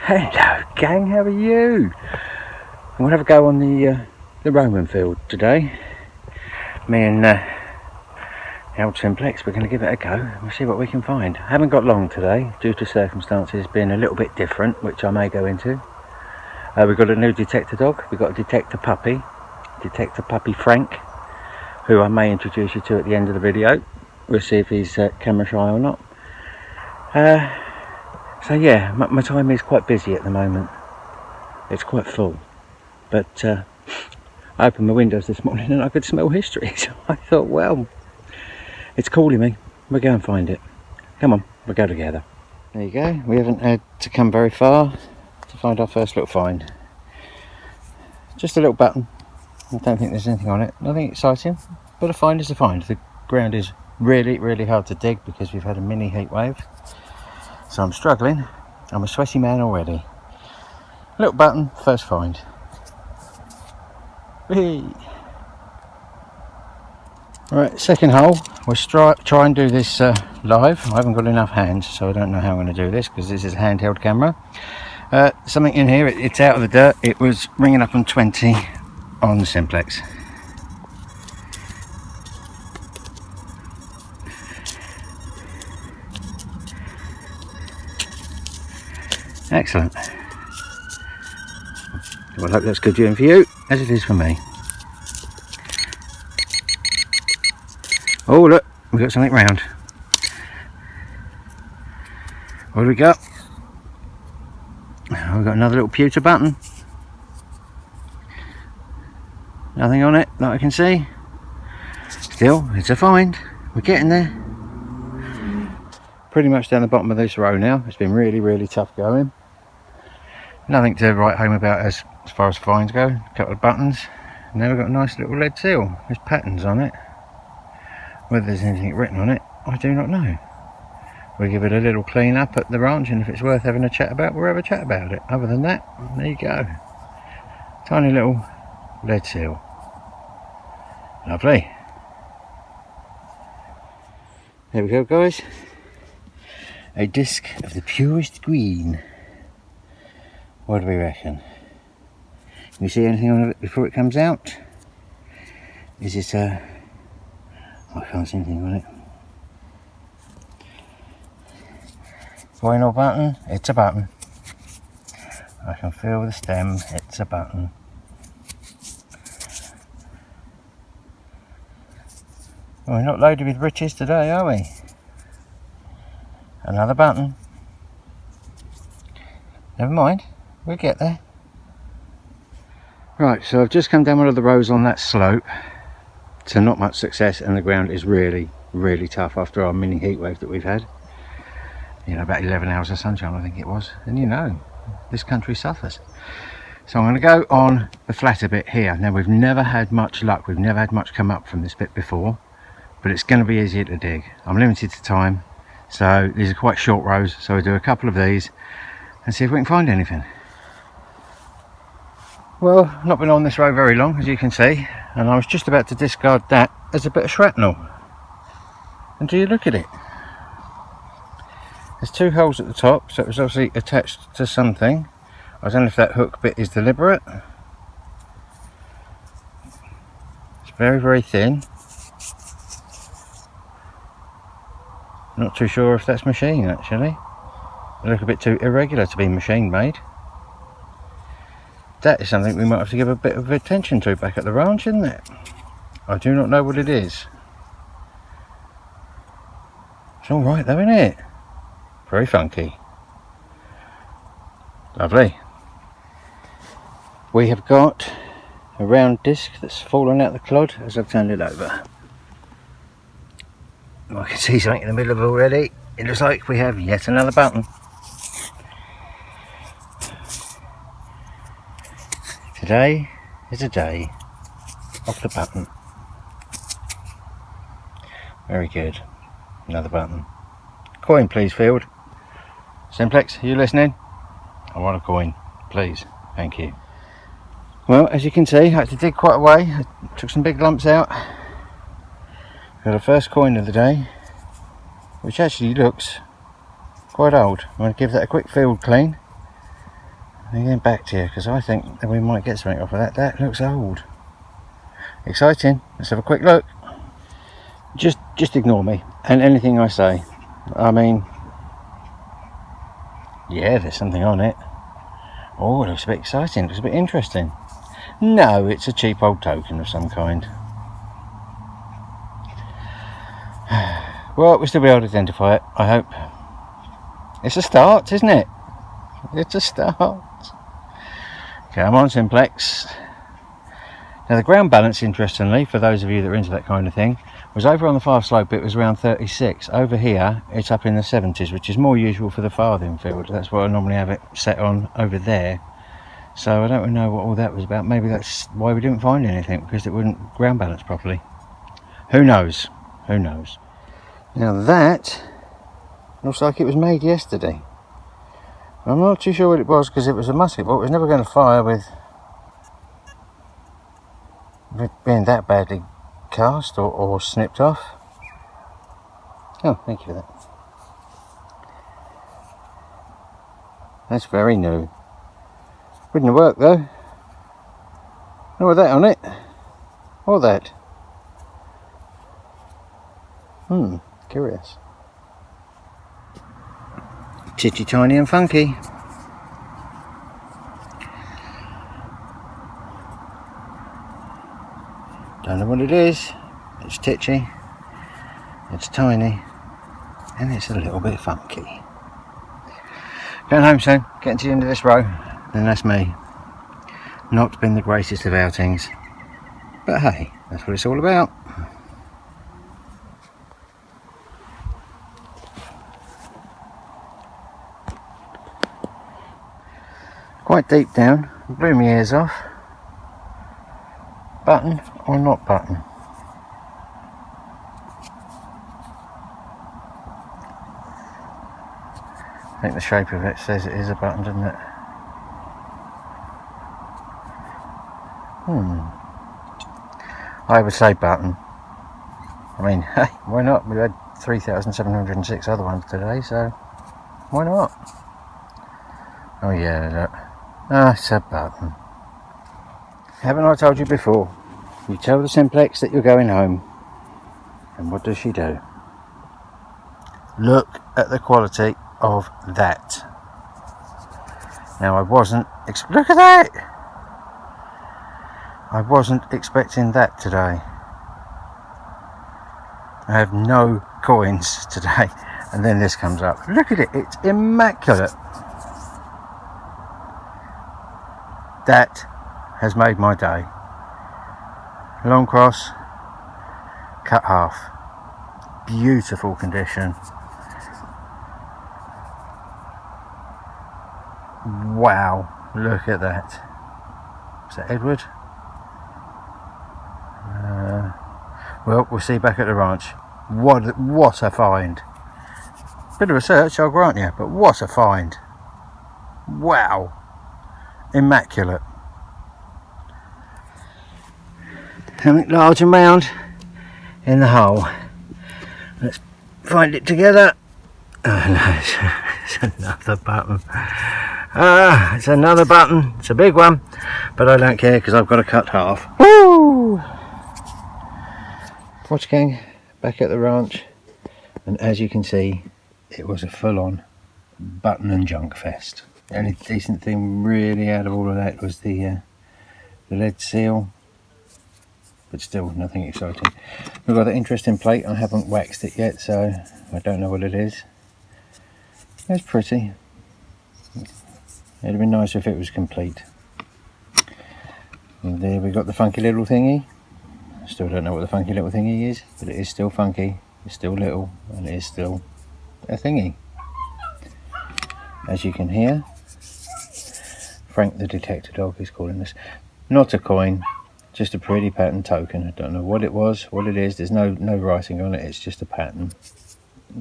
Hello gang, how are you? I'm going to have a go on the Roman field today. Me and the old Simplex, we're going to give it a go. We'll see what we can find. I haven't got long today due to circumstances being a little bit different, which I may go into. We've got a new detector dog, we've got a detector puppy Frank, who I may introduce you to at the end of the video. We'll see if he's camera shy or not. So yeah, my time is quite busy at the moment. It's quite full. But I opened my windows this morning and I could smell history. So I thought, well, it's calling me. We'll go and find it. Come on, we'll go together. There you go. We haven't had to come very far to find our first little find. Just a little button. I don't think there's anything on it. Nothing exciting, but a find is a find. The ground is really, really hard to dig because we've had a mini heat wave. So I'm struggling. I'm a sweaty man already. Little button, first find. Whee! Right, second hole. We'll try and do this live. I haven't got enough hands, so I don't know how I'm going to do this because this is a handheld camera. Something in here, it's out of the dirt. It was ringing up on 20 on the Simplex. Excellent. Well, I hope that's good viewing for you, as it is for me. Oh look, we've got something round. What do we got? Oh, we've got another little pewter button. Nothing on it that I can see. Still, it's a find. We're getting there. Pretty much down the bottom of this row now. It's been really, really tough going. Nothing to write home about as far as finds go. A couple of buttons. Now we've got a nice little lead seal. There's patterns on it. Whether there's anything written on it, I do not know. We'll give it a little clean up at the ranch, and if it's worth having a chat about, we'll have a chat about it. Other than that, there you go. Tiny little lead seal. Lovely. There we go, guys. A disc of the purest green. What do we reckon? Can you see anything on it before it comes out? Is it a... I can't see anything on it. Coin or button? It's a button. I can feel the stem. It's a button. Well, we're not loaded with riches today, are we? Another button. Never mind, we'll get there. Right, so I've just come down one of the rows on that slope to not much success, and the ground is really, really tough after our mini heat wave that we've had. You know, about 11 hours of sunshine I think it was, and you know, this country suffers. So I'm going to go on the flatter bit here. Now we've never had much luck, we've never had much come up from this bit before, but it's going to be easier to dig. I'm limited to time. So these are quite short rows, so we'll do a couple of these and see if we can find anything. Well, not been on this row very long, as you can see, and I was just about to discard that as a bit of shrapnel. And do you look at it? There's two holes at the top, so it was obviously attached to something. I don't know if that hook bit is deliberate. It's very, very thin. Not too sure if that's machine actually. They look a bit too irregular to be machine made. That is something we might have to give a bit of attention to back at the ranch, isn't it? I do not know what it is. It's alright though, isn't it? Very funky. Lovely. We have got a round disc that's fallen out the clod as I've turned it over. I can see something in the middle of it already. It looks like we have yet another button. Today is a day of the button. Very good. Another button. Coin please, field. Simplex, are you listening? I want a coin, please. Thank you. Well, as you can see, I had to dig quite a way. I took some big lumps out. Got a first coin of the day, which actually looks quite old. I'm going to give that a quick field clean Again, back to you, because I think that we might get something off of that. That looks old. Exciting. Let's have a quick look. Just ignore me and anything I say. I mean, yeah, there's something on it. Oh, it looks a bit exciting. It looks a bit interesting. No, it's a cheap old token of some kind. Well, we'll still be able to identify it, I hope. It's a start, isn't it? It's a start. Come on, Simplex. Now, the ground balance, interestingly, for those of you that are into that kind of thing, was over on the far slope. It was around 36. Over here, it's up in the 70s, which is more usual for the farthing field. That's what I normally have it set on over there. So I don't really know what all that was about. Maybe that's why we didn't find anything, because it wouldn't ground balance properly. Who knows? Who knows? Now that looks like it was made yesterday. I'm not too sure what it was, because it was a musket ball. It was never going to fire with being that badly cast or snipped off. Oh, thank you for that. That's very new. Wouldn't have worked though. No, with that on it. Or that. Curious. Titty tiny and funky. Don't know what it is. It's titchy. It's tiny. And it's a little bit funky. Going home soon. Getting to the end of this row. Then that's me. Not been the greatest of outings. But hey, that's what it's all about. Quite deep down, blew my ears off. Button or not button? I think the shape of it says it is a button, doesn't it? I would say button. I mean, hey, why not? We had 3,706 other ones today, so why not? Oh yeah, look. Ah, it's a button. Haven't I told you before? You tell the Simplex that you're going home. And what does she do? Look at the quality of that. Now I wasn't... Look at that! I wasn't expecting that today. I have no coins today. And then this comes up. Look at it, it's immaculate. That has made my day. Long cross, cut half. Beautiful condition. Wow, look at that. Is that Edward? Well, we'll see back at the ranch. What a find. Bit of a search, I'll grant you, but what a find. Wow. Immaculate. Something large and round in the hole. Let's find it together. Oh no, it's another button. It's another button. It's a big one, but I don't care because I've got to cut half. Woo! Watch gang, back at the ranch, and as you can see, it was a full-on button and junk fest. The only decent thing really out of all of that was the lead seal, but still nothing exciting. We've got an interesting plate. I haven't waxed it yet, so I don't know what it is. It's pretty. It'd have been nicer if it was complete. And there we got the funky little thingy. I still don't know what the funky little thingy is, but it is still funky, it's still little, and it is still a thingy. As you can hear, Frank the detector dog is calling this. Not a coin, just a pretty pattern token. I don't know what it was, what it is. There's no writing on it, it's just a pattern.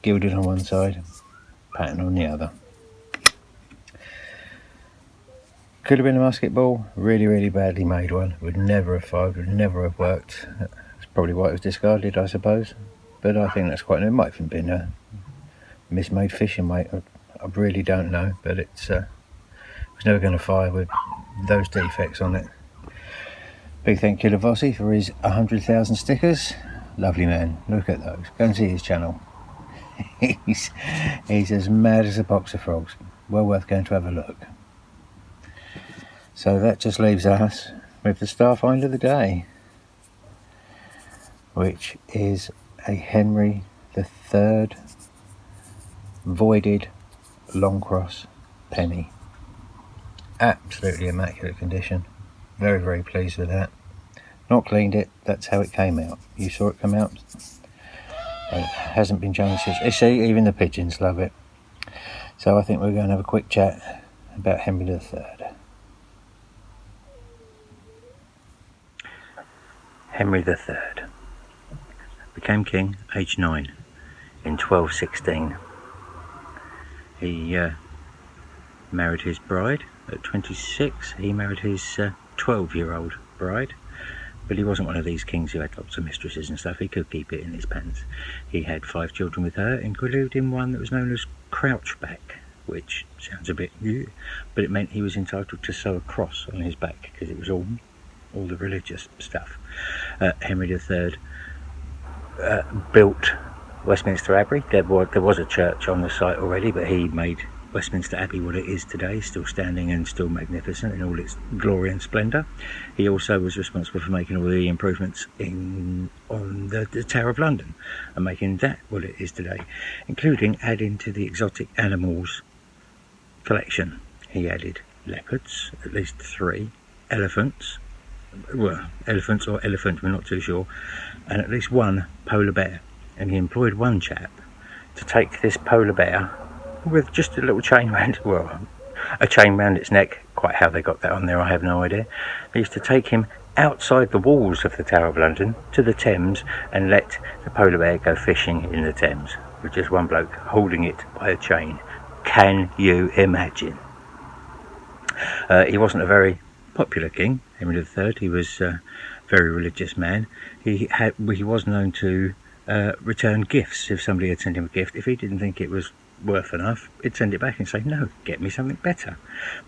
Gilded on one side, pattern on the other. Could have been a musket ball, really badly made one. Would never have fired, would never have worked. That's probably why it was discarded, I suppose. But I think that's quite, it might have been a mismade fishing weight. I really don't know, but it's was never going to fire with those defects on it. Big thank you to Vossi for his 100,000 stickers. Lovely man. Look at those. Go and see his channel. he's as mad as a box of frogs. Well worth going to have a look. So that just leaves us with the Starfinder of the day, which is a Henry III voided long cross penny. Absolutely immaculate condition. Very, very pleased with that. Not cleaned it, that's how it came out. You saw it come out. It hasn't been changed since. You see, even the pigeons love it. So I think we're going to have a quick chat about Henry III. Henry III became king aged 9 in 1216. He married his bride at 26. He married his 12-year-old bride, but he wasn't one of these kings who had lots of mistresses and stuff. He could keep it in his pants. He had 5 children with her, including one that was known as Crouchback, which sounds a bit new, but it meant he was entitled to sew a cross on his back because it was all the religious stuff. Henry III built Westminster Abbey. There was a church on the site already, but he made Westminster Abbey what it is today, still standing and still magnificent in all its glory and splendour. He also was responsible for making all the improvements on the Tower of London and making that what it is today, including adding to the exotic animals collection. He added leopards, at least 3, elephants, well, elephants or elephant, we're not too sure, and at least 1 polar bear. And he employed one chap to take this polar bear with just a little chain round, well, a chain round its neck. Quite how they got that on there, I have no idea. They used to take him outside the walls of the Tower of London to the Thames and let the polar bear go fishing in the Thames with just one bloke holding it by a chain. Can you imagine? He wasn't a very popular king, Henry III. He was a very religious man. He was known to return gifts. If somebody had sent him a gift, if he didn't think it was worth enough, he'd send it back and say, no, get me something better.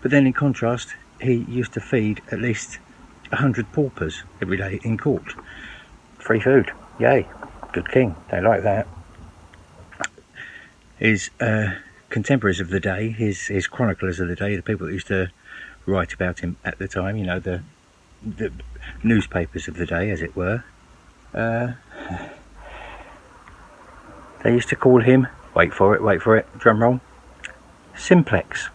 But then in contrast, he used to feed at least 100 paupers every day in court. Free food, yay, good king, they like that. His contemporaries of the day, his chroniclers of the day, the people that used to write about him at the time, you know, the newspapers of the day, as it were, they used to call him, wait for it, drum roll, Simplex.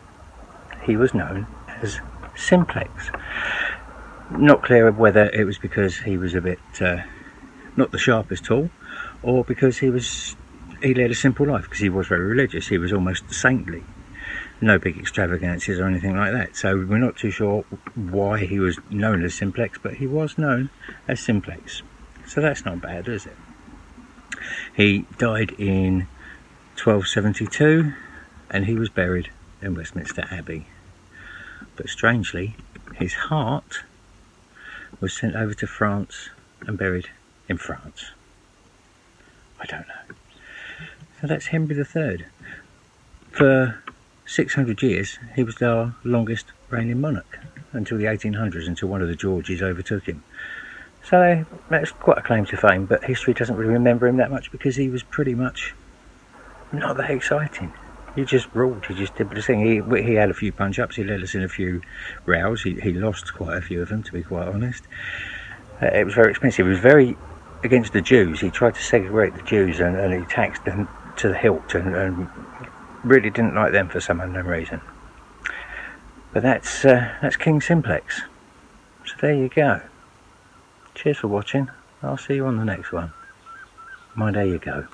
He was known as Simplex. Not clear whether it was because he was a bit not the sharpest tool, or because he led a simple life, because he was very religious. He was almost saintly. No big extravagances or anything like that. So we're not too sure why he was known as Simplex, but he was known as Simplex. So that's not bad, is it? He died in 1272 and he was buried in Westminster Abbey. But strangely, his heart was sent over to France and buried in France. I don't know. So that's Henry III. For 600 years, he was our longest reigning monarch until the 1800s, until one of the Georges overtook him. So that's quite a claim to fame, but history doesn't really remember him that much because he was pretty much not that exciting. He just ruled, he just did the thing. He had a few punch-ups, he led us in a few rows, he lost quite a few of them, to be quite honest. It was very expensive. He was very against the Jews. He tried to segregate the Jews and he taxed them to the hilt and really didn't like them for some unknown reason. But that's King Simplex. So there you go. Cheers for watching. I'll see you on the next one. Mind how you go.